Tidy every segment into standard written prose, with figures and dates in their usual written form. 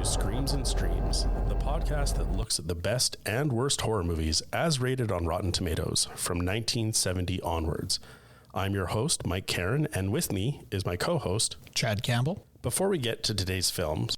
Screams and Streams, the podcast that looks at the best and worst horror movies as rated on Rotten Tomatoes from 1970 onwards. I'm your host, Mike Carron, and with me is my co-host, Chad Campbell. Before we get to today's films,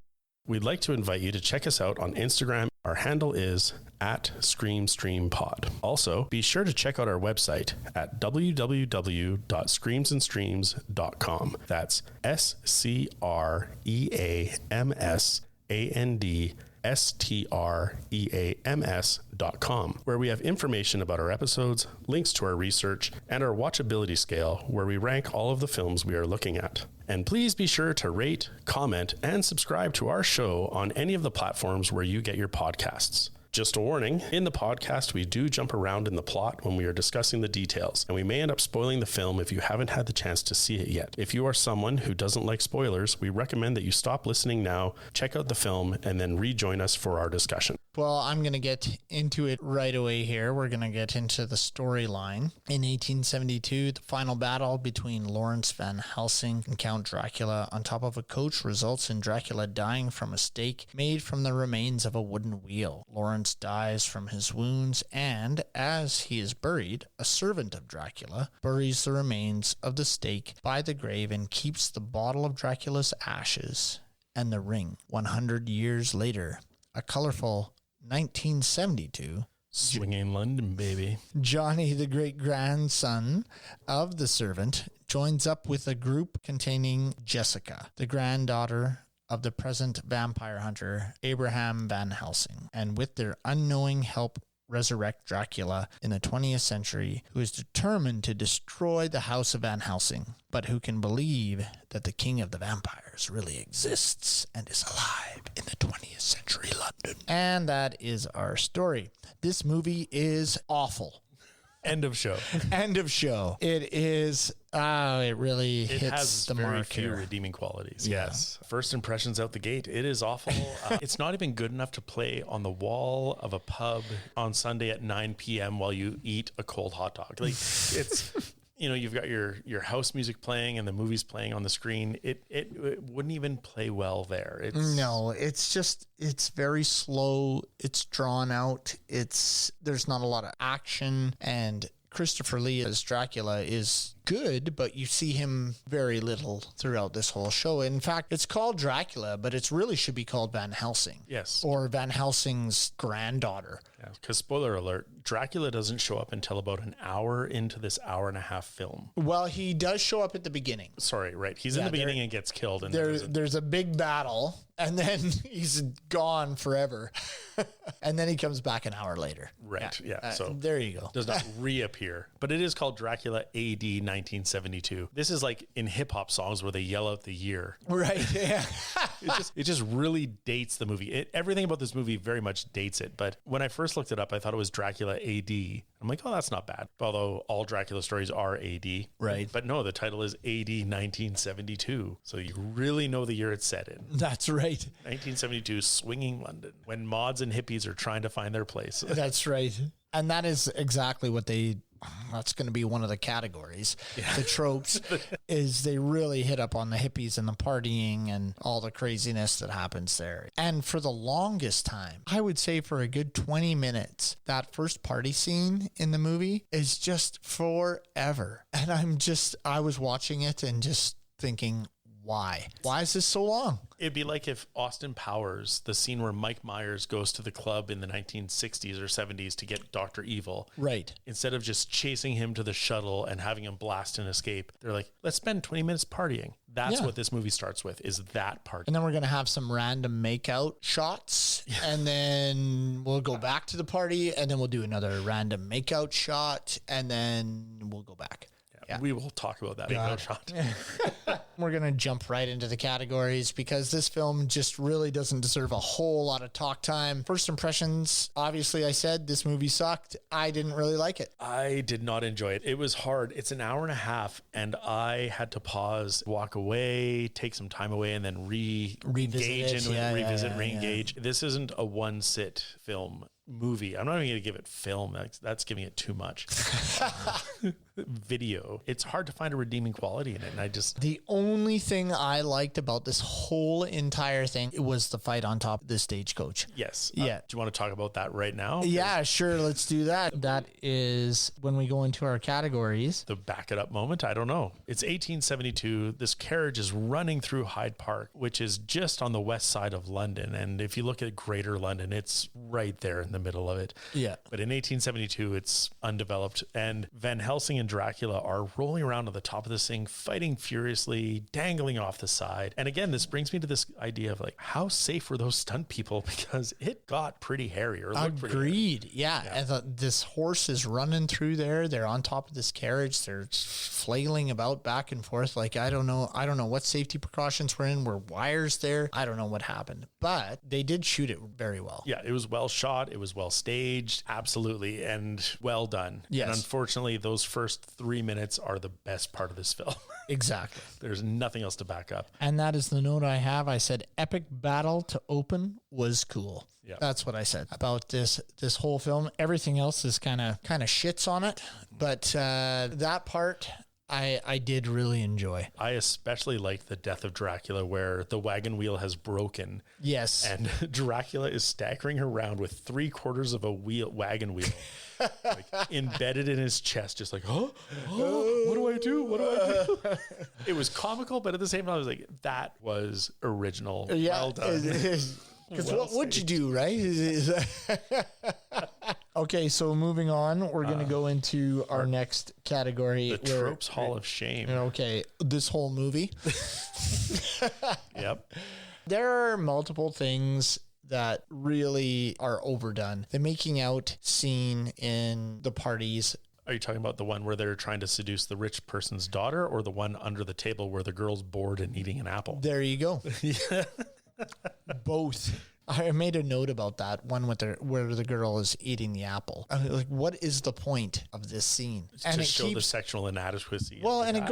we'd like to invite you to check us out on Instagram. Our handle is @ScreamStreamPod. Also, be sure to check out our website at www.screamsandstreams.com. That's Screamsandstreams.com, where we have information about our episodes, links to our research, and our watchability scale, where we rank all of the films we are looking at. And please be sure to rate, comment, and subscribe to our show on any of the platforms where you get your podcasts. Just a warning, in the podcast, we do jump around in the plot when we are discussing the details, and we may end up spoiling the film if you haven't had the chance to see it yet. If you are someone who doesn't like spoilers, we recommend that you stop listening now, check out the film, and then rejoin us for our discussion. Well, I'm going to get into it right away here. We're going to get into the storyline. In 1872, the final battle between Lawrence Van Helsing and Count Dracula on top of a coach results in Dracula dying from a stake made from the remains of a wooden wheel. Lawrence dies from his wounds, and as he is buried, a servant of Dracula buries the remains of the stake by the grave and keeps the bottle of Dracula's ashes and the ring. 100 years later, a colorful 1972, Swinging London, baby. Johnny, the great-grandson of the servant, joins up with a group containing Jessica, the granddaughter of the present vampire hunter Abraham Van Helsing, and with their unknowing help resurrect Dracula in the 20th century, who is determined to destroy the house of Van Helsing, but who can believe that the king of the vampires really exists and is alive in the 20th century London. And that is our story. This movie is awful. End of show. End of show. It is, it really hits the mark here. It has very few redeeming qualities. Yeah. Yes. First impressions out the gate. It is awful. It's not even good enough to play on the wall of a pub on Sunday at 9 p.m. while you eat a cold hot dog. Like, it's... You know, you've got your house music playing and the movie's playing on the screen. It wouldn't even play well there. It's very slow. It's drawn out. There's not a lot of action, and Christopher Lee as Dracula is good, but you see him very little throughout this whole show. In fact, it's called Dracula, but it really should be called Van Helsing. Yes. Or Van Helsing's granddaughter. Yeah, because spoiler alert, Dracula doesn't show up until about an hour into this hour-and-a-half film. Well, he does show up at the beginning. Sorry, right. He's in the beginning and gets killed. And there's a big battle, and then he's gone forever. And then he comes back an hour later. Right, yeah. So there you go. Does not reappear. But it is called Dracula AD 1972. This is like in hip-hop songs where they yell out the year. Right, yeah. It just really dates the movie. Everything about this movie very much dates it. But when I first looked it up, I thought it was Dracula AD. I'm like, oh, that's not bad. Although all Dracula stories are AD. Right. But no, the title is AD 1972. So you really know the year it's set in. That's right. 1972, swinging London, when mods and hippies are trying to find their place. That's right. And that is exactly what that's going to be one of the categories. Yeah. The tropes is they really hit up on the hippies and the partying and all the craziness that happens there. And for the longest time, I would say for a good 20 minutes, that first party scene in the movie is just forever. And I was watching it and just thinking, why? Why is this so long? It'd be like if Austin Powers, the scene where Mike Myers goes to the club in the 1960s or 70s to get Dr. Evil. Right. Instead of just chasing him to the shuttle and having him blast and escape, they're like, let's spend 20 minutes partying. That's what this movie starts with, is that part. And then we're going to have some random makeout shots, and then we'll go back to the party, and then we'll do another random makeout shot, and then we'll go back. Yeah. We will talk about that makeout shot. We're going to jump right into the categories because this film just really doesn't deserve a whole lot of talk time. First impressions, obviously I said this movie sucked. I didn't really like it. I did not enjoy it. It was hard. It's an hour and a half and I had to pause, walk away, take some time away and then re-engage. This isn't a one-sit film. movie. I'm not even going to give it film. That's giving it too much. Video. It's hard to find a redeeming quality in it. And the only thing I liked about this whole entire thing was the fight on top of the stagecoach. Yes. Yeah. Do you want to talk about that right now? Yeah, sure. Let's do that. That is when we go into our categories. The back it up moment. I don't know. It's 1872. This carriage is running through Hyde Park, which is just on the west side of London. And if you look at Greater London, it's right there in the middle of it. Yeah. But in 1872, it's undeveloped. And Van Helsing and Dracula are rolling around on the top of this thing, fighting furiously, dangling off the side. And again, this brings me to this idea of like, how safe were those stunt people? Because it got pretty hairy. Or looked pretty hairy. Agreed. Yeah. And this horse is running through there. They're on top of this carriage. They're flailing about back and forth. Like, I don't know what safety precautions were in. Were wires there? I don't know what happened, but they did shoot it very well. Yeah, it was well shot. It was well staged. Absolutely. And well done. Yes. And unfortunately, those first 3 minutes are the best part of this film. Exactly. There's nothing else to back up. And that is the note I have. I said epic battle to open was cool. Yeah. That's what I said about this whole film. Everything else is kind of shits on it, but that part I did really enjoy. I especially like the death of Dracula where the wagon wheel has broken. Yes. And Dracula is staggering around with 3/4 of a wagon wheel like embedded in his chest, just like, what do I do? What do I do? It was comical, but at the same time, I was like, that was original. Yeah. Well done. Because what would you do, right? Okay, so moving on, we're going to go into our next category. The Tropes Hall of Shame. Okay, this whole movie. Yep. There are multiple things that really are overdone. The making out scene in the parties. Are you talking about the one where they're trying to seduce the rich person's daughter, or the one under the table where the girl's bored and eating an apple? There you go. Both. I made a note about that one with where the girl is eating the apple. I mean, like, what is the point of this scene? To show the sexual inadequacy. Well, and it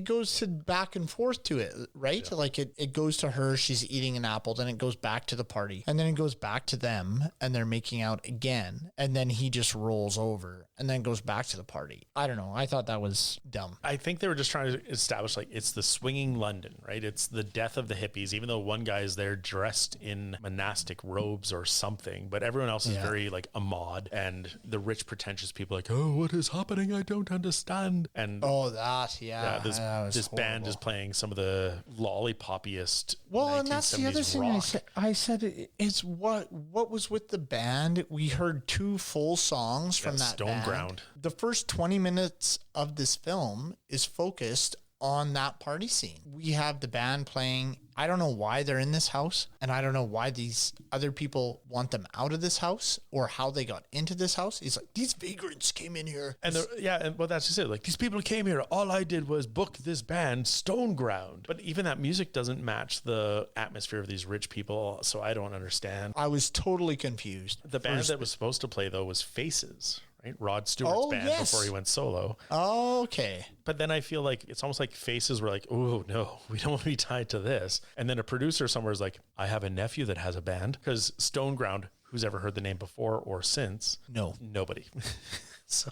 goes to back and forth to it, right? Yeah. Like it goes to her, she's eating an apple, then it goes back to the party, and then it goes back to them, and they're making out again, and then he just rolls over, and then goes back to the party. I don't know. I thought that was dumb. I think they were just trying to establish like it's the swinging London, right? It's the death of the hippies, even though one guy is there dressed in monastic robes or something, but everyone else is very like a mod, and the rich pretentious people are like, oh, what is happening? I don't understand. And this band is playing some of the lollipoppiest. Well, and that's the other thing rock. I said is what was with the band. We heard 2 full songs from that Stone band. Ground. The first 20 minutes of this film is focused on that party scene. We have the band playing. I don't know why they're in this house, and I don't know why these other people want them out of this house or how they got into this house. He's like, these vagrants came in here. And that's just it. Like, these people came here. All I did was book this band, Stone Ground. But even that music doesn't match the atmosphere of these rich people, so I don't understand. I was totally confused. The band that was supposed to play, though, was Faces. Right? Rod Stewart's band before he went solo. Okay. But then I feel like it's almost like Faces were like, oh, no, we don't want to be tied to this. And then a producer somewhere is like, I have a nephew that has a band. Because Stone Ground, who's ever heard the name before or since? No. Nobody. So...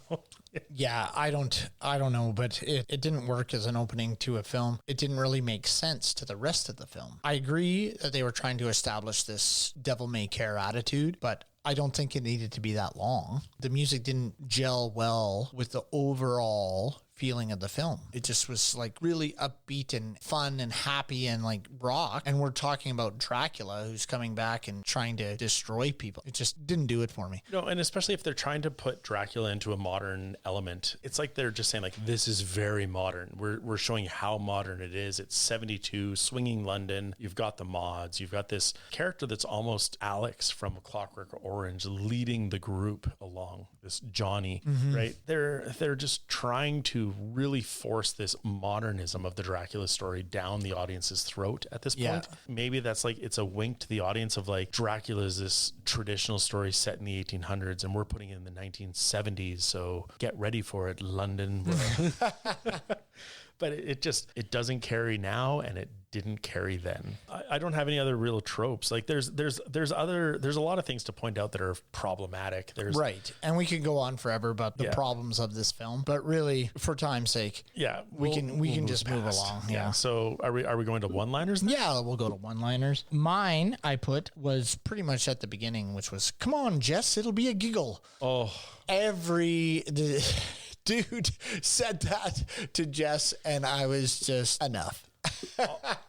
Yeah, I don't know, but it didn't work as an opening to a film. It didn't really make sense to the rest of the film. I agree that they were trying to establish this devil may care attitude, but I don't think it needed to be that long. The music didn't gel well with the overall feeling of the film. It just was like really upbeat and fun and happy and like rock. And we're talking about Dracula who's coming back and trying to destroy people. It just didn't do it for me. No, and especially if they're trying to put Dracula into a modern element, it's like they're just saying like, this is very modern. We're showing how modern it is. It's 72, swinging London. You've got the mods. You've got this character that's almost Alex from Clockwork Orange leading the group along, this Johnny, right? They're just trying to really force this modernism of the Dracula story down the audience's throat at this point. Yeah. Maybe that's like, it's a wink to the audience of like, Dracula is this traditional story set in the 1800s and we're putting it in the 1970s. So get ready for it, London. but it doesn't carry now, and it didn't carry then. I don't have any other real tropes. Like there's a lot of things to point out that are problematic. Right. And we could go on forever about the problems of this film, but really for time's sake, we can just move along. Yeah. So are we going to one-liners then? Yeah, we'll go to one-liners. Mine I put was pretty much at the beginning, which was, "Come on, Jess, it'll be a giggle." Oh, every dude said that to Jess, and I was just enough.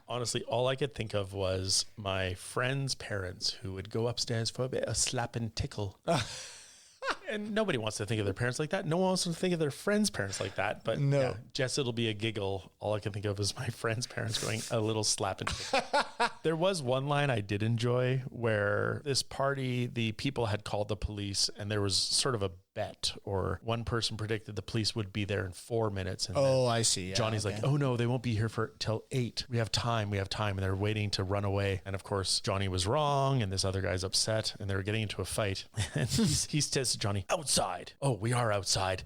Honestly, all I could think of was my friends' parents who would go upstairs for a bit of slap and tickle. And nobody wants to think of their parents like that. No one wants to think of their friends' parents like that. But no. Yeah, Jess, it'll be a giggle. All I can think of is my friends' parents going a little slap and tickle. There was one line I did enjoy where this party, the people had called the police, and there was sort of a bet, or one person predicted the police would be there in 4 minutes. And I see. Yeah, Johnny's like, "Oh no, they won't be here till 8. We have time. And they're waiting to run away. And of course, Johnny was wrong, and this other guy's upset, and they were getting into a fight. And he says to Johnny, "Outside." "Oh, we are outside."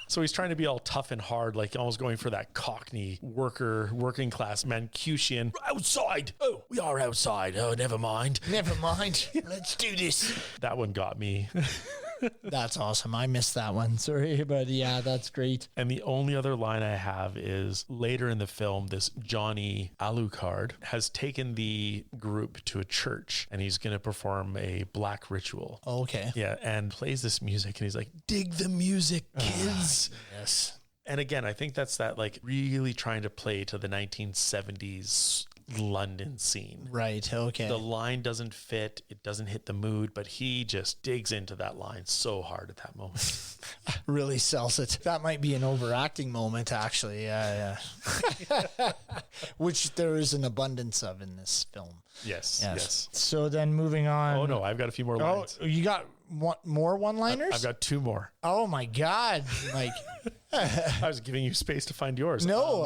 So he's trying to be all tough and hard, like almost going for that Cockney working class Mancusian. "Outside. Oh, we are outside. Oh, never mind. Let's do this." That one got me. That's awesome. I missed that one. Sorry, but yeah, that's great. And the only other line I have is later in the film, this Johnny Alucard has taken the group to a church, and he's going to perform a black ritual. Okay. Yeah, and plays this music, and he's like, "Dig the music, kids." Yes. And again, I think that's that like really trying to play to the 1970s London scene. Right. Okay. The line doesn't fit. It doesn't hit the mood, but he just digs into that line so hard at that moment. Really sells it. That might be an overacting moment, actually. Yeah. Which there is an abundance of in this film. Yes. So then moving on. Oh no, I've got a few more lines. Oh, you got more one-liners? I've got 2 more. Oh my God, Mike. I was giving you space to find yours. No,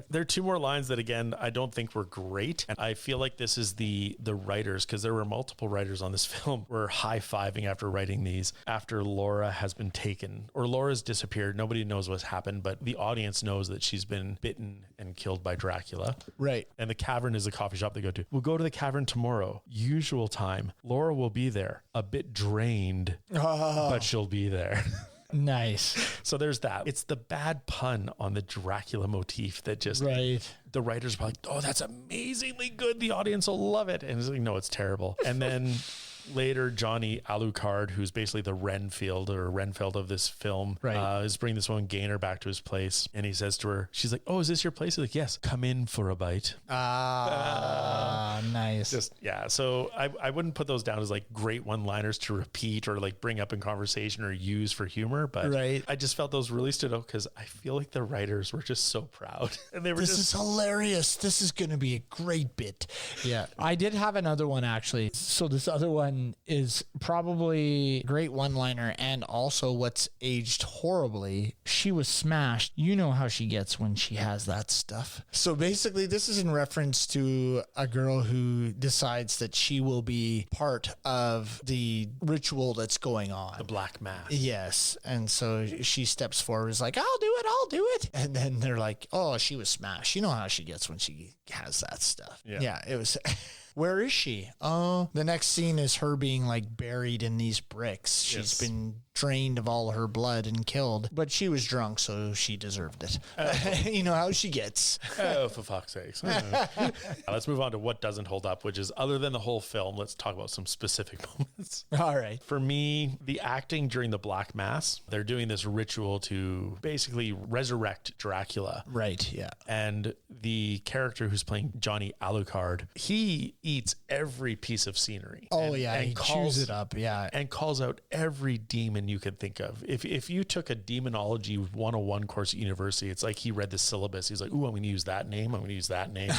there are 2 more lines that, again, I don't think were great. And I feel like this is the writers, because there were multiple writers on this film, were high-fiving after writing these, after Laura has been taken, or Laura's disappeared. Nobody knows what's happened, but the audience knows that she's been bitten and killed by Dracula. Right. And the Cavern is the coffee shop they go to. "We'll go to the Cavern tomorrow. Usual time. Laura will be there. A bit drained, but she'll be there." Nice. So there's that. It's the bad pun on the Dracula motif that just, the writers are like, "Oh, that's amazingly good. The audience will love it." And it's like, no, it's terrible. And then later, Johnny Alucard, who's basically the Renfield of this film, is bringing this woman Gaynor back to his place. And he says to her, she's like, "Oh, is this your place?" He's like, "Yes, come in for a bite." Nice. So I wouldn't put those down as like great one-liners to repeat or like bring up in conversation or use for humor. But I just felt those really stood out because I feel like the writers were just so proud. And they were This is hilarious. This is going to be a great bit. Yeah. I did have another one, actually. So this other one is probably a great one-liner, and also what's aged horribly. "She was smashed. You know how she gets when she has that stuff." So basically, this is in reference to a girl who decides that she will be part of the ritual that's going on. the Black Mass. Yes. And so she steps forward, is like, I'll do it. And then they're like, "Oh, she was smashed. You know how she gets when she has that stuff." Yeah, it was... Where is she? Oh, the next scene is her being like buried in these bricks. She's been drained of all her blood and killed, but she was drunk, so she deserved it. You know how she gets. Oh, for fuck's sakes. Let's move on to what doesn't hold up, which is, other than the whole film, let's talk about some specific moments. All right. For me, the acting during the Black Mass, they're doing this ritual to basically resurrect Dracula. Right, yeah. And the character who's playing Johnny Alucard, he eats every piece of scenery. Oh, and he chews it up, and calls out every demon you could think of. If you took a demonology 101 course at university, it's like he read the syllabus. He's like, "Ooh, I'm going to use that name. I'm going to use that name."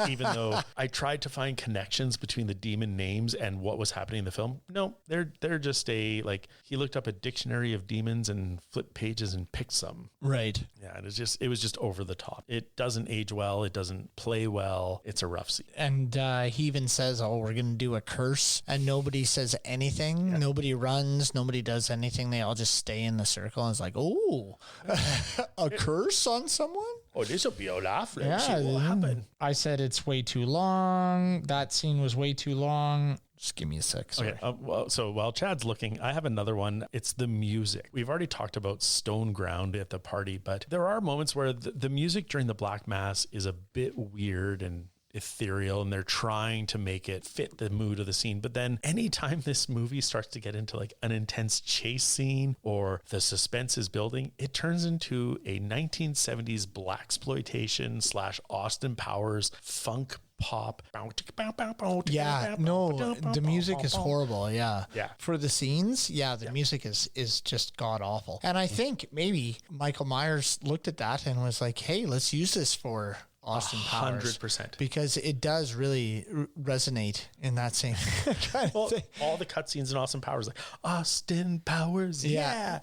Even though I tried to find connections between the demon names and what was happening in the film. No, they're just he looked up a dictionary of demons and flipped pages and picked some. Right. Yeah, and it was just over the top. It doesn't age well. It doesn't play well. It's a rough scene. And he even says, "Oh, we're going to do a curse," and nobody says anything. Yeah. Nobody runs. Nobody does anything, they all just stay in the circle and it's like, oh, a curse on someone? Oh, this will be a laugh. Yeah, See what happen. I said it's way too long. That scene was way too long. Just give me a sec. Sorry. Okay. So while Chad's looking, I have another one. It's the music. We've already talked about Stone Ground at the party, but there are moments where the music during the Black Mass is a bit weird and ethereal, and they're trying to make it fit the mood of the scene. But then anytime this movie starts to get into like an intense chase scene or the suspense is building, it turns into a 1970s blaxploitation / Austin Powers funk pop. Yeah, no, the music is horrible. Yeah. For the scenes, the music is just god awful. And I think maybe Michael Myers looked at that and was like, hey, let's use this for Austin Powers. 100%. Because it does really resonate in that same kind of thing. All the cutscenes in Austin Powers, like Austin Powers. Yeah.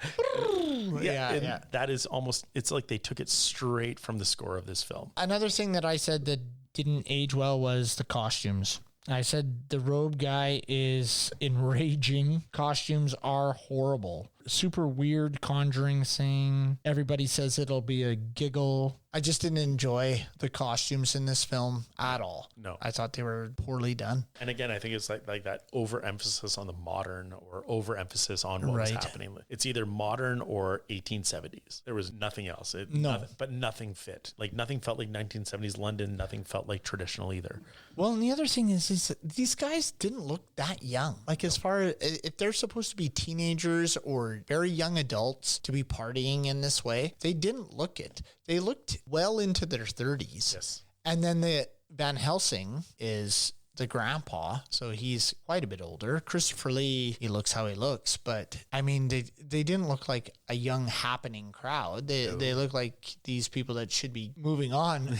That is almost, it's like they took it straight from the score of this film. Another thing that I said that didn't age well was the costumes. I said the robe guy is enraging. Costumes are horrible. Super weird Conjuring thing. Everybody says it'll be a giggle. I just didn't enjoy the costumes in this film at all. No. I thought they were poorly done. And again, I think it's like that overemphasis on the modern or overemphasis on what was happening. It's either modern or 1870s. There was nothing else. Nothing fit. Like nothing felt like 1970s London. Nothing felt like traditional either. Well, and the other thing is these guys didn't look that young. Like as far as if they're supposed to be teenagers or very young adults to be partying in this way, they didn't look it. They looked well into their 30s. Yes. And then the Van Helsing is the grandpa, so he's quite a bit older. Christopher Lee, he looks how he looks, but I mean, they didn't look like a young happening crowd. They look like these people that should be moving on.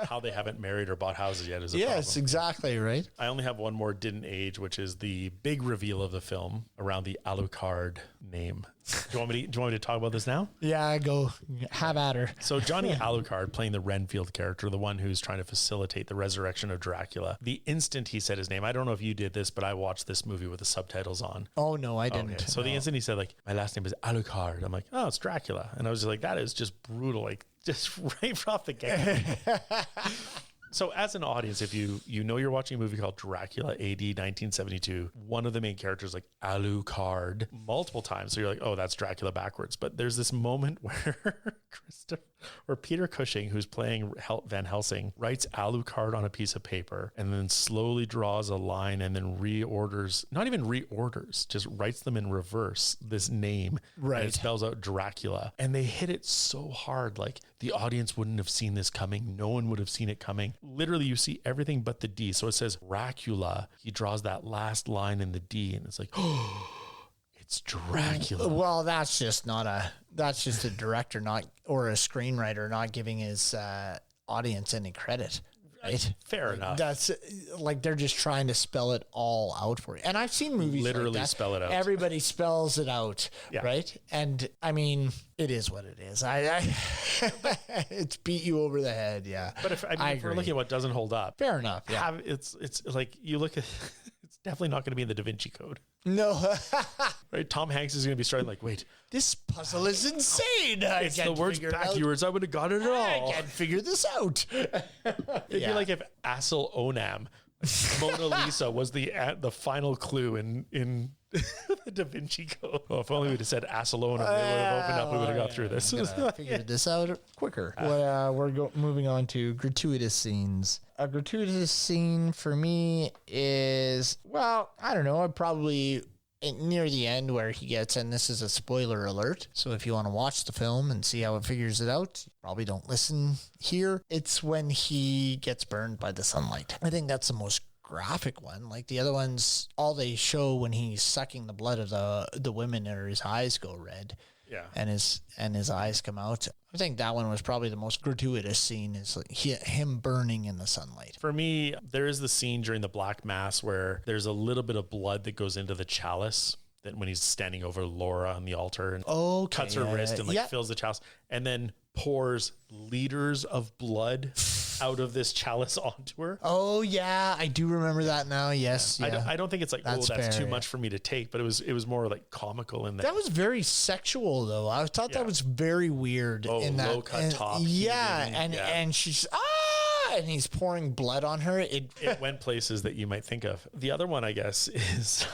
How they haven't married or bought houses yet is a Yes, problem. exactly, right? I only have one more didn't age, which is the big reveal of the film around the Alucard name. Do you want me to talk about this now? Yeah, go have at her. So Johnny Alucard, playing the Renfield character, the one who's trying to facilitate the resurrection of Dracula, the instant he said his name, I don't know if you did this, but I watched this movie with the subtitles on. Oh, no, I didn't. Okay. So the instant he said, like, my last name is Alucard, I'm like, oh, it's Dracula. And I was just like, that is just brutal, like, just right off the get-go. So as an audience, if you know you're watching a movie called Dracula AD 1972, one of the main characters like Alucard multiple times. So you're like, oh, that's Dracula backwards. But there's this moment where Peter Cushing, who's playing Van Helsing, writes Alucard on a piece of paper and then slowly draws a line and then not even reorders, just writes them in reverse, this name. Right. And it spells out Dracula. And they hit it so hard, like the audience wouldn't have seen this coming. No one would have seen it coming. Literally, you see everything but the D. So it says Dracula. He draws that last line in the D, and it's like, oh, it's Dracula. Well, that's just a director or a screenwriter not giving his audience any credit. Right? Fair enough. That's like they're just trying to spell it all out for you. And I've seen movies literally like that. Spell it out. Everybody spells it out, right? And I mean, it is what it is. It's beat you over the head, yeah. But if we're looking at what doesn't hold up, fair enough. Yeah, it's like you look at. It's definitely not going to be in the Da Vinci Code. No. Right? Tom Hanks is going to be starting like, wait, this puzzle is insane. It's the words backwards. I would have got it all. I can't figure this out. It'd be like if Assel Onam, Mona Lisa, was the final clue in the Da Vinci Code. Well, if only we'd have said Assel Onam, they would have opened up. We would have got through this. Figured this out quicker. We're moving on to gratuitous scenes. A gratuitous scene for me is, well, I don't know, probably near the end where he gets, and this is a spoiler alert, so if you want to watch the film and see how it figures it out, probably don't listen here. It's when he gets burned by the sunlight. I think that's the most graphic one. Like the other ones, all they show when he's sucking the blood of the women, or his eyes go red. Yeah. And his eyes come out. I think that one was probably the most gratuitous scene, is like him burning in the sunlight. For me, there is the scene during the Black Mass where there's a little bit of blood that goes into the chalice, that when he's standing over Laura on the altar and cuts her wrist and fills the chalice, and then pours liters of blood out of this chalice onto her. Oh yeah, I do remember that now. Yes, yeah. I don't think it's like, that's fair, too much for me to take, but it was more like comical in that. That was very sexual though. I thought that was very weird in that low cut top. Yeah, and she's and he's pouring blood on her. It went places that you might think of. The other one, I guess, is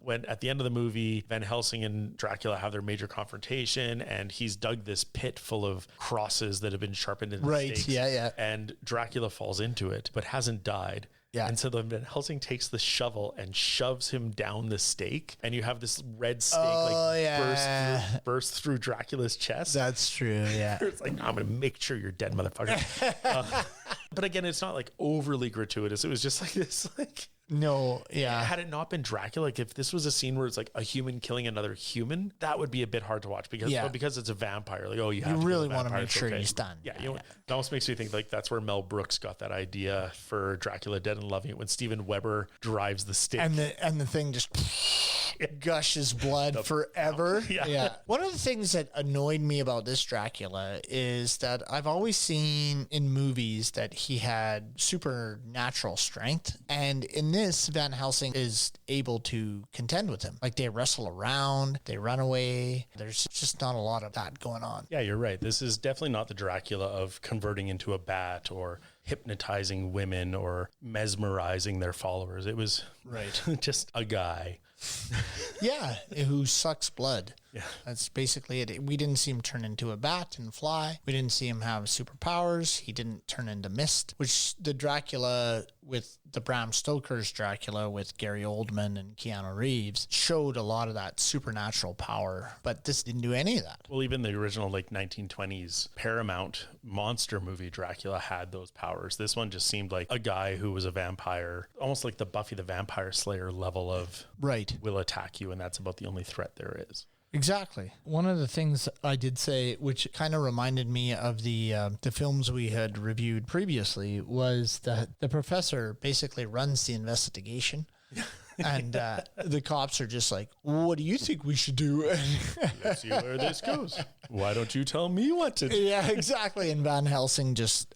when at the end of the movie, Van Helsing and Dracula have their major confrontation, and he's dug this pit full of crosses that have been sharpened into stakes. Yeah. And Dracula falls into it, but hasn't died. Yeah. And so then Van Helsing takes the shovel and shoves him down the stake, and you have this red stake burst through Dracula's chest. That's true. Yeah. It's like, I'm going to make sure you're dead, motherfucker. But again, it's not like overly gratuitous. It was just like this, like. No, yeah. Had it not been Dracula, like if this was a scene where it's like a human killing another human, that would be a bit hard to watch because it's a vampire. Like, you really want to make sure he's done. Yeah, it almost makes me think like that's where Mel Brooks got that idea for Dracula Dead and Loving It, when Steven Weber drives the stake and the thing just gushes blood forever. Yeah. One of the things that annoyed me about this Dracula is that I've always seen in movies that he had supernatural strength, and in this, Van Helsing is able to contend with him. Like, they wrestle around, they run away. There's just not a lot of that going on. Yeah, you're right. This is definitely not the Dracula of converting into a bat or hypnotizing women or mesmerizing their followers. It was just a guy. Yeah, who sucks blood. Yeah. That's basically it. We didn't see him turn into a bat and fly. We didn't see him have superpowers. He didn't turn into mist, which the Dracula with the Bram Stoker's Dracula with Gary Oldman and Keanu Reeves showed a lot of that supernatural power, but this didn't do any of that. Well, even the original like 1920s Paramount monster movie Dracula had those powers. This one just seemed like a guy who was a vampire, almost like the Buffy the Vampire Slayer level of will attack you, and that's about the only threat there is. Exactly. One of the things I did say, which kind of reminded me of the films we had reviewed previously, was that the professor basically runs the investigation. And the cops are just like, what do you think we should do? Let's see where this goes. Why don't you tell me what to do? Yeah, exactly. And Van Helsing just,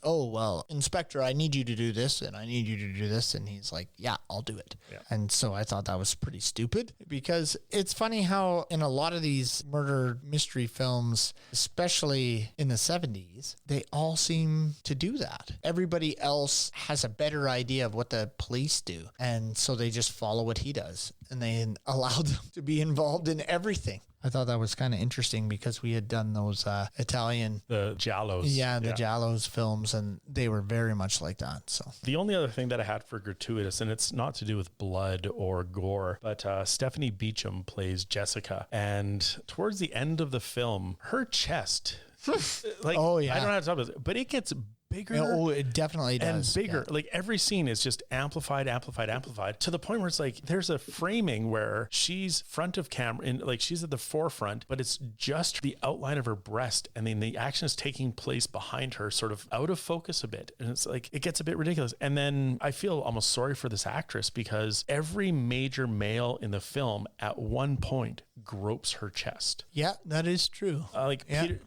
Inspector, I need you to do this, and I need you to do this. And he's like, yeah, I'll do it. Yeah. And so I thought that was pretty stupid, because it's funny how in a lot of these murder mystery films, especially in the 70s, they all seem to do that. Everybody else has a better idea of what the police do. And so they just follow what he does, and they allow them to be involved in everything. I thought that was kind of interesting, because we had done those Italian... The Giallos. Yeah, the Giallos films, and they were very much like that. So the only other thing that I had for gratuitous, and it's not to do with blood or gore, but Stephanie Beacham plays Jessica, and towards the end of the film, her chest... I don't know how to talk about it, but it gets bigger. Oh, it definitely does. And bigger. Yeah. Like every scene is just amplified to the point where it's like there's a framing where she's front of camera and like she's at the forefront, but it's just the outline of her breast, and then the action is taking place behind her, sort of out of focus a bit. And it's like it gets a bit ridiculous. And then I feel almost sorry for this actress, because every major male in the film at one point gropes her chest. Yeah, that is true.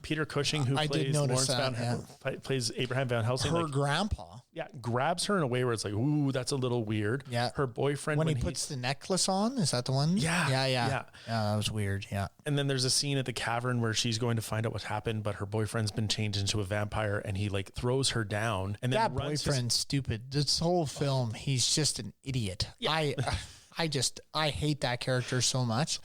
Peter Cushing, who plays plays Abraham Van Helsing. Her grandpa. Yeah, grabs her in a way where it's like, ooh, that's a little weird. Yeah. Her boyfriend. When he puts the necklace on, is that the one? Yeah. Yeah, that was weird. Yeah. And then there's a scene at the cavern where she's going to find out what happened, but her boyfriend's been changed into a vampire, and he like throws her down. And then that boyfriend's stupid. This whole film, he's just an idiot. Yeah. I hate that character so much.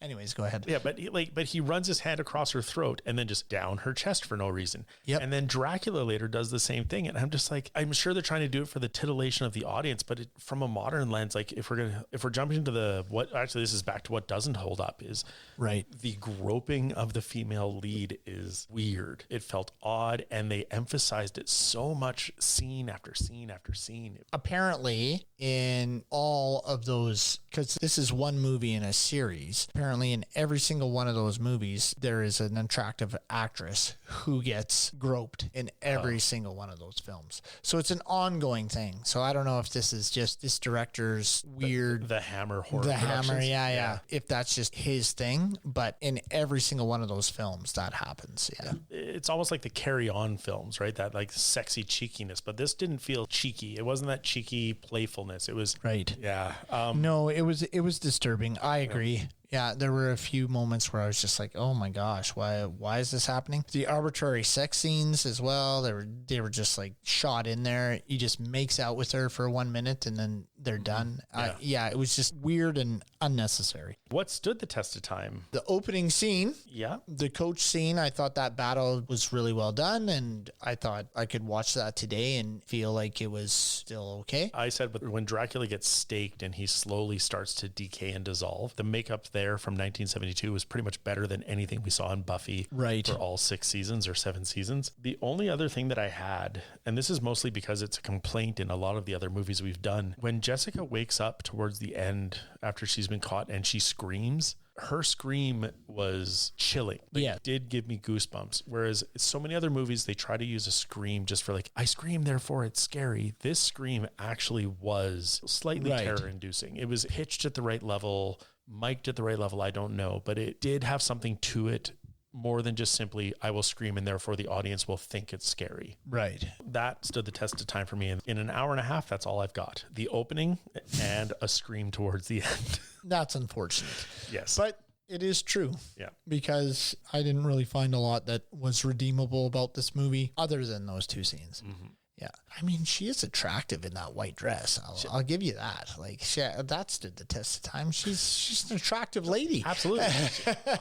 Anyways, go ahead. Yeah, but he runs his hand across her throat and then just down her chest for no reason. Yep. And then Dracula later does the same thing, and I'm just like, I'm sure they're trying to do it for the titillation of the audience, but from a modern lens, like if we're jumping into this is back to what doesn't hold up is right. The groping of the female lead is weird. It felt odd, and they emphasized it so much, scene after scene after scene. Apparently, in all of those, because this is one movie in a series, apparently in every single one of those movies, there is an attractive actress who gets groped in every single one of those films. So it's an ongoing thing. So I don't know if this is just this director's weird... The Hammer horror The Hammer, productions. yeah. If that's just his thing. But in every single one of those films, that happens, It's almost like the Carry On films, right? That like sexy cheekiness. But this didn't feel cheeky. It wasn't that cheeky playfulness. It was... Right. Yeah. No, it was disturbing. I agree. Yeah, there were a few moments where I was just like, "Oh my gosh, why is this happening?" The arbitrary sex scenes as well. They were just like shot in there. He just makes out with her for 1 minute and then they're done. It was just weird and unnecessary. What stood the test of time? The opening scene, Yeah. the coach scene, I thought that battle was really well done, and I thought I could watch that today and feel like it was still okay. I said, but when Dracula gets staked and he slowly starts to decay and dissolve, the makeup there from 1972 was pretty much better than anything we saw in Buffy for all 6 seasons or 7 seasons. The only other thing that I had, and this is mostly because it's a complaint in a lot of the other movies we've done, when Jessica wakes up towards the end after she's been caught and she screams, her scream was chilling. It did give me goosebumps. Whereas so many other movies, they try to use a scream just for like, I scream, therefore it's scary. This scream actually was slightly terror inducing. It was pitched at the right level, mic'd at the right level. I don't know, but it did have something to it more than just simply, I will scream and therefore the audience will think it's scary. Right. That stood the test of time for me. And in an hour and a half, that's all I've got. The opening and a scream towards the end. That's unfortunate. Yes. But it is true. Yeah. Because I didn't really find a lot that was redeemable about this movie other than those 2 scenes. Mm-hmm. Yeah. I mean, she is attractive in that white dress. I'll give you that. Like, that stood the test of time. She's an attractive lady. Absolutely.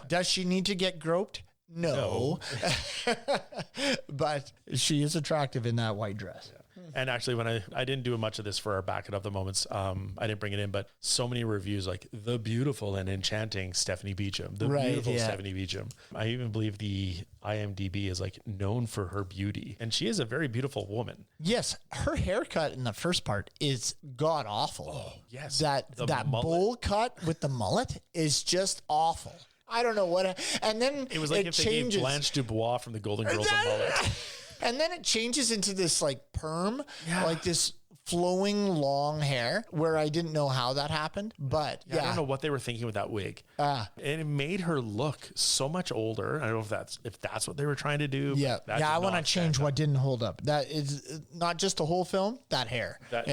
Does she need to get groped? No. But she is attractive in that white dress. Yeah. And actually, when I didn't do much of this for our back it up the moments, I didn't bring it in, but so many reviews like the beautiful and enchanting Stephanie Beacham, Stephanie Beacham. I even believe the IMDb is like known for her beauty, and she is a very beautiful woman. Yes, her haircut in the first part is god awful. Oh, yes. That bowl cut with the mullet is just awful. I don't know what. And then it was like if they gave Blanche Dubois from the Golden Girls a mullet. And then it changes into this like perm, like this flowing long hair where I didn't know how that happened. But I don't know what they were thinking with that wig. And it made her look so much older. I don't know if that's what they were trying to do. Yeah. I want to change what didn't hold up. That is not just the whole film, that hair. That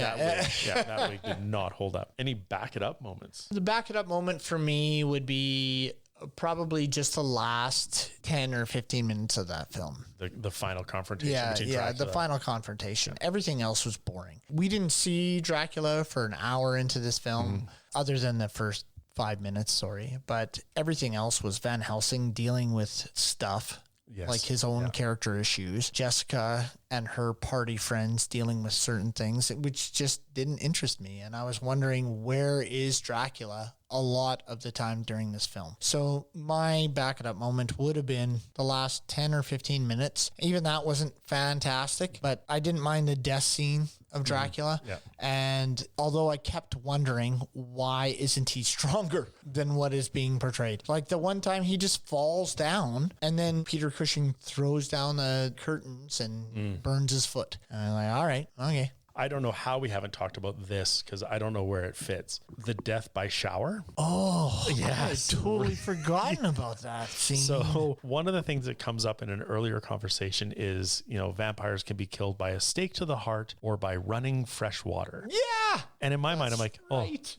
wig did not hold up. Any back it up moments? The back it up moment for me would be probably just the last 10 or 15 minutes of that film. The final confrontation between Dracula. The final confrontation. Everything else was boring. We didn't see Dracula for an hour into this film, other than the first 5 minutes, but everything else was Van Helsing dealing with stuff. Yes. Like his own character issues, Jessica and her party friends dealing with certain things, which just didn't interest me. And I was wondering, where is Dracula a lot of the time during this film? So my back it up moment would have been the last 10 or 15 minutes. Even that wasn't fantastic, but I didn't mind the death scene of Dracula. Yeah. And although I kept wondering, why isn't he stronger than what is being portrayed? Like the one time he just falls down and then Peter Cushing throws down the curtains and burns his foot. And I'm like, all right, okay. I don't know how we haven't talked about this because I don't know where it fits. The death by shower. Oh, yes. I totally forgotten about that scene. So one of the things that comes up in an earlier conversation is, vampires can be killed by a stake to the heart or by running fresh water. Yeah. And in my mind, I'm like,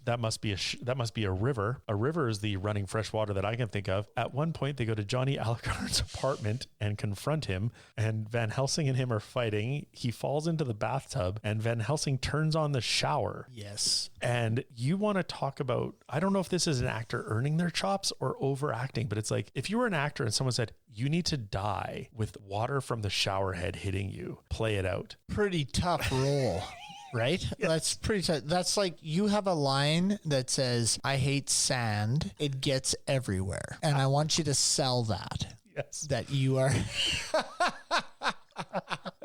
that must be a river. A river is the running fresh water that I can think of. At one point, they go to Johnny Alucard's apartment and confront him, and Van Helsing and him are fighting. He falls into the bathtub, and Van Helsing turns on the shower. Yes. And you want to talk about, I don't know if this is an actor earning their chops or overacting, but it's like, if you were an actor and someone said, you need to die with water from the shower head hitting you, play it out. Pretty tough role. Right? Yes. That's pretty tough. That's like you have a line that says, I hate sand. It gets everywhere. And I want you to sell that. Yes. That you are...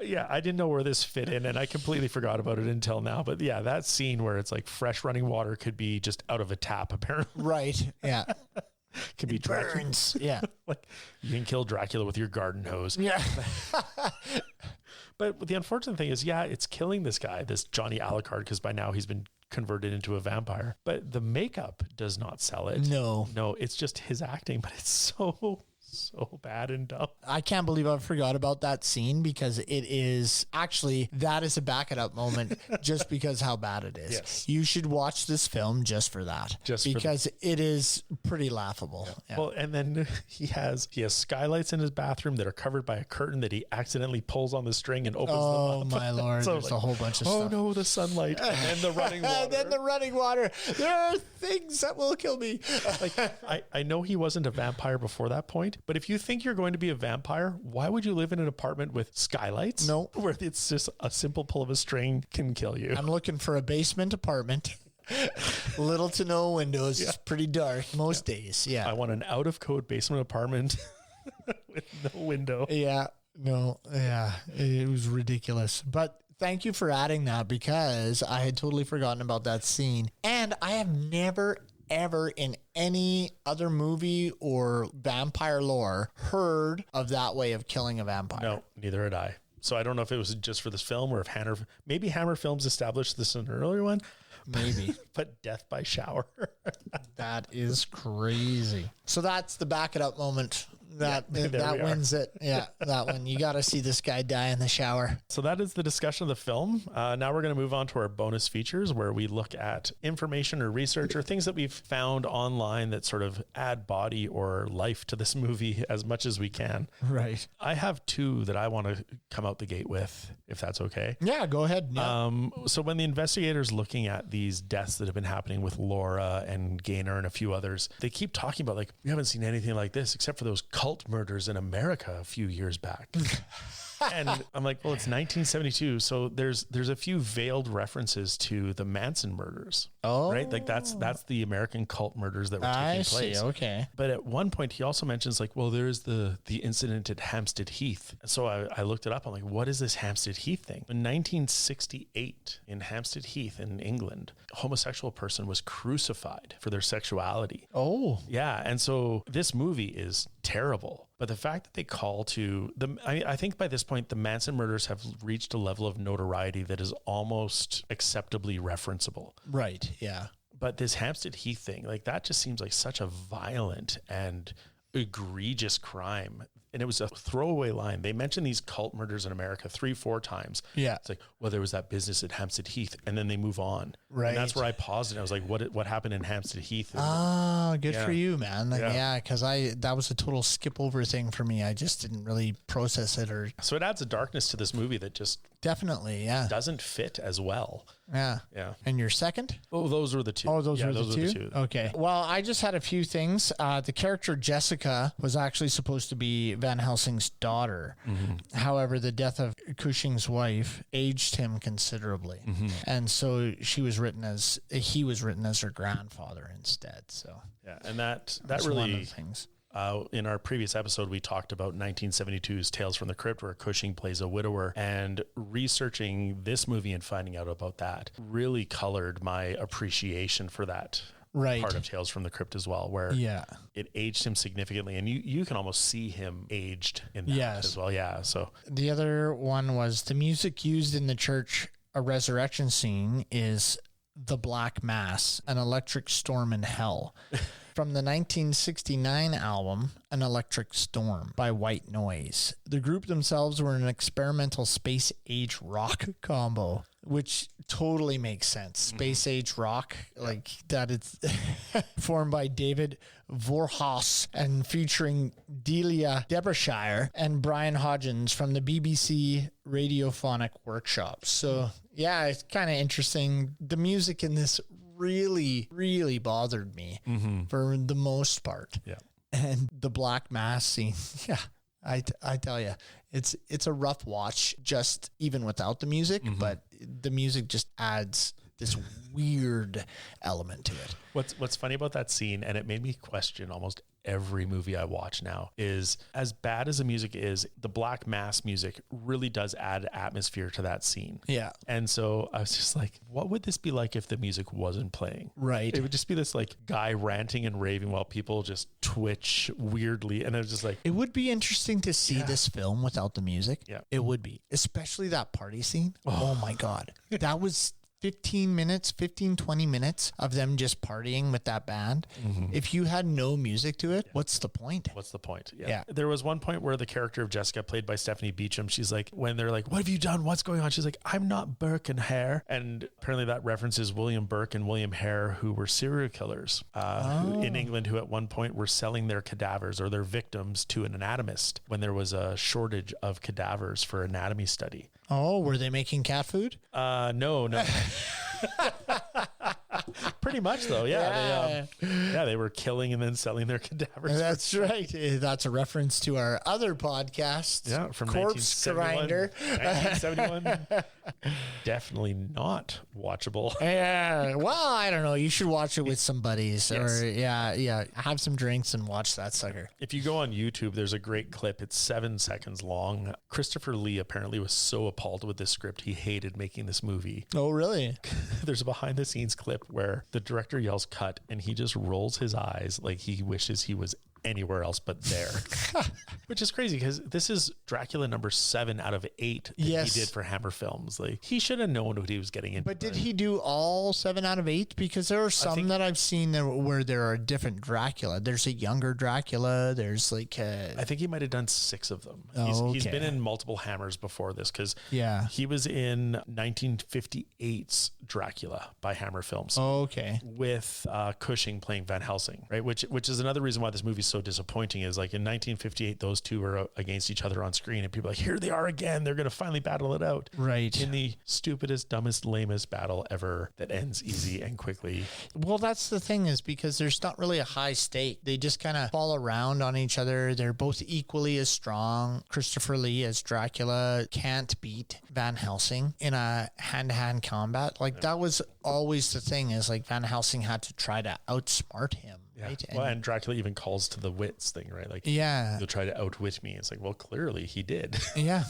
Yeah, I didn't know where this fit in, and I completely forgot about it until now. But yeah, that scene where it's like fresh running water could be just out of a tap, apparently. Right. Yeah. Can be Dracula. Burns. Yeah. Like you can kill Dracula with your garden hose. Yeah. But the unfortunate thing is, it's killing this guy, this Johnny Alucard, because by now he's been converted into a vampire. But the makeup does not sell it. No, it's just his acting, but it's so bad and dumb. I can't believe I forgot about that scene because it is actually, that is a back it up moment just because how bad it is. Yes. You should watch this film just for that. Because it is pretty laughable. Yeah. Well, and then he has skylights in his bathroom that are covered by a curtain that he accidentally pulls on the string and opens them up. Oh my Lord. So there's a whole bunch of oh stuff. no, the sunlight and then the running water. And then the running water. There are things that will kill me. Like I know he wasn't a vampire before that point, but if you think you're going to be a vampire, why would you live in an apartment with skylights? No. Where it's just a simple pull of a string can kill you. I'm looking for a basement apartment. Little to no windows. It's pretty dark most days. Yeah. I want an out of code basement apartment with no window. Yeah. No. Yeah. It was ridiculous. But thank you for adding that because I had totally forgotten about that scene. And I have never ever in any other movie or vampire lore heard of that way of killing a vampire. No, neither had I. So I don't know if it was just for this film or if maybe Hammer Films established this in an earlier one. Maybe. But death by shower. That is crazy. So that's the back it up moment. That wins it. Yeah, that one. You got to see this guy die in the shower. So that is the discussion of the film. Now we're going to move on to our bonus features where we look at information or research or things that we've found online that sort of add body or life to this movie as much as we can. Right. I have two that I want to come out the gate with, if that's okay. Yeah, go ahead. Yeah. So when the investigators looking at these deaths that have been happening with Laura and Gaynor and a few others, they keep talking about like, we haven't seen anything like this except for those cult murders in America a few years back. And I'm like, well, it's 1972. So there's a few veiled references to the Manson murders. Oh, right. Like that's the American cult murders that were taking place. See. Okay. But at one point he also mentions like, well, there's the incident at Hampstead Heath. So I looked it up. I'm like, what is this Hampstead Heath thing? In 1968 in Hampstead Heath in England, a homosexual person was crucified for their sexuality. Oh, yeah. And so this movie is terrible. But the fact that they call to I think by this point, the Manson murders have reached a level of notoriety that is almost acceptably referenceable. Right. Yeah. But this Hampstead Heath thing, like that just seems like such a violent and egregious crime. And it was a throwaway line. They mentioned these cult murders in America 3-4 times. Yeah. It's like, well, there was that business at Hampstead Heath, and then they move on. Right. And that's where I paused and I was like, what happened in Hampstead Heath? Good for you, man. Yeah. Cause that was a total skip over thing for me. I just didn't really process it So it adds a darkness to this movie that just definitely, yeah, doesn't fit as well. Yeah. Yeah. And your second? Oh, those were the two. Oh, those were the two? Okay. Well, I just had a few things. The character Jessica was actually supposed to be Van Helsing's daughter. Mm-hmm. However, the death of Cushing's wife aged him considerably. Mm-hmm. And so he was written as her grandfather instead. So yeah. And that that's really, one of the things. In our previous episode, we talked about 1972's Tales from the Crypt, where Cushing plays a widower, and researching this movie and finding out about that really colored my appreciation for that part of Tales from the Crypt as well, where it aged him significantly, and you can almost see him aged in that as well. Yeah. So the other one was the music used in the church, a resurrection scene is The Black Mass, an electric storm in hell. From the 1969 album, An Electric Storm by White Noise. The group themselves were an experimental space-age rock combo, which totally makes sense. Space-age rock, like that it's formed by David Vorhaus and featuring Delia Derbyshire and Brian Hodgins from the BBC Radiophonic Workshop. So, yeah, it's kind of interesting. The music in this really bothered me for the most part. Yeah. And the Black Mass scene, I tell you, it's a rough watch just even without the music, but the music just adds this weird element to it. What's funny about that scene, and it made me question almost every movie I watch now is, as bad as the music is, the Black Mass music really does add atmosphere to that scene. Yeah. And so I was just like, what would this be like if the music wasn't playing? Right. It would just be this like guy ranting and raving while people just twitch weirdly. And I was just like, it would be interesting to see this film without the music. Yeah. It would be, especially that party scene. Oh my God. That was 20 minutes of them just partying with that band. If you had no music to it, what's the point? What's the point? Yeah. There was one point where the character of Jessica, played by Stephanie Beacham, she's like, when they're like, what have you done? What's going on? She's like, I'm not Burke and Hare. And apparently that references William Burke and William Hare, who were serial killers in England, who at one point were selling their cadavers or their victims to an anatomist when there was a shortage of cadavers for anatomy study. Oh, were they making cat food? No. Pretty much though. Yeah. They were killing and then selling their cadavers. That's right. That's a reference to our other podcast. Yeah. From Corpse Grinder. 1971. Definitely not watchable. Yeah. Well, I don't know. You should watch it with some buddies Yes. or have some drinks and watch that sucker. If you go on YouTube, there's a great clip. It's 7 seconds long. Christopher Lee apparently was so appalled with this script, he hated making this movie. Oh, really? There's a behind the scenes clip where the director yells cut and he just rolls his eyes like he wishes he was anywhere else but there. Which is crazy because this is Dracula number 7 out of 8 that he did for Hammer Films. Like, he should have known what he was getting into. But did he do all 7 out of 8? Because there are some that I've seen where there are different Dracula. There's a younger Dracula. There's like I think he might have done 6 of them. He's been in multiple Hammers before this because he was in 1958's Dracula by Hammer Films. With Cushing playing Van Helsing, right? Which is another reason why this movie is so disappointing. Is like in 1958, those two were against each other on screen, and people are like, here they are again. They're going to finally battle it out. Right. In the stupidest, dumbest, lamest battle ever that ends easy and quickly. Well, that's the thing, is because there's not really a high stake. They just kind of fall around on each other. They're both equally as strong. Christopher Lee as Dracula can't beat Van Helsing in a hand-to-hand combat. Like, that was always the thing, is like Van Helsing had to try to outsmart him. Right? Well, and Dracula even calls to the wits thing, right? Like, you'll try to outwit me. It's like, well, clearly he did. Yeah.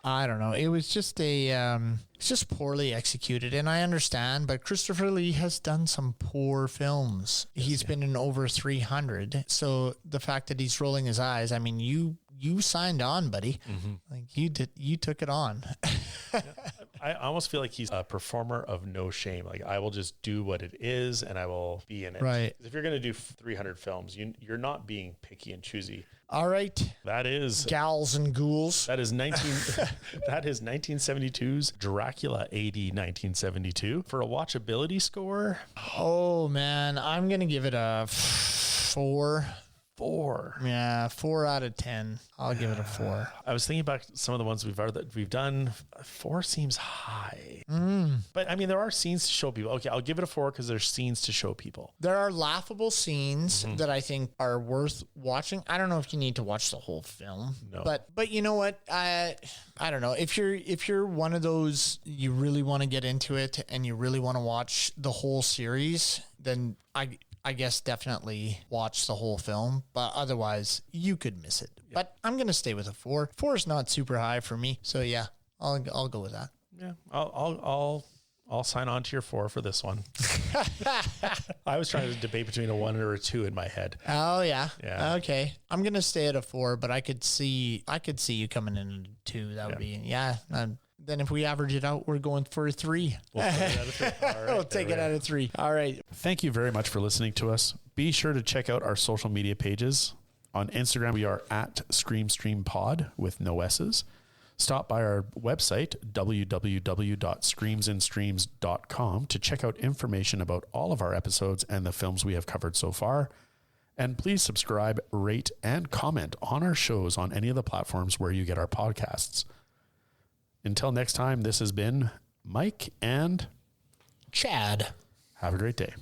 I don't know. It was just it's just poorly executed, and I understand, but Christopher Lee has done some poor films. He's been in over 300. So the fact that he's rolling his eyes, I mean, you signed on, buddy. Like, you took it on. I almost feel like he's a performer of no shame. Like, I will just do what it is and I will be in it. Right. If you're going to do 300 films, you're not being picky and choosy. All right. That is gals and ghouls. That is 1972's Dracula AD 1972 for a watchability score. Oh man, I'm going to give it a 4. 4. Yeah, 4 out of 10. I'll give it a 4. I was thinking about some of the ones we've done. 4 seems high. But I mean, there are scenes to show people. Okay, I'll give it a 4 because there's scenes to show people. There are laughable scenes that I think are worth watching. I don't know if you need to watch the whole film. No. But you know what? I don't know. If you're one of those, you really want to get into it and you really want to watch the whole series, then I guess definitely watch the whole film, but otherwise you could miss it. Yep. But I'm going to stay with a 4. 4 is not super high for me. So yeah, I'll go with that. Yeah. I'll sign on to your 4 for this one. I was trying to debate between a 1 or a 2 in my head. Oh yeah. Yeah. Okay. I'm going to stay at a 4, but I could see you coming in at a 2. That would be, then if we average it out, we're going for a 3. We'll take it out of 3. All right, we'll take it out of 3. All right. Thank you very much for listening to us. Be sure to check out our social media pages. On Instagram, we are at ScreamStreamPod with no S's. Stop by our website, www.screamsandstreams.com, to check out information about all of our episodes and the films we have covered so far. And please subscribe, rate, and comment on our shows on any of the platforms where you get our podcasts. Until next time, this has been Mike and Chad. Have a great day.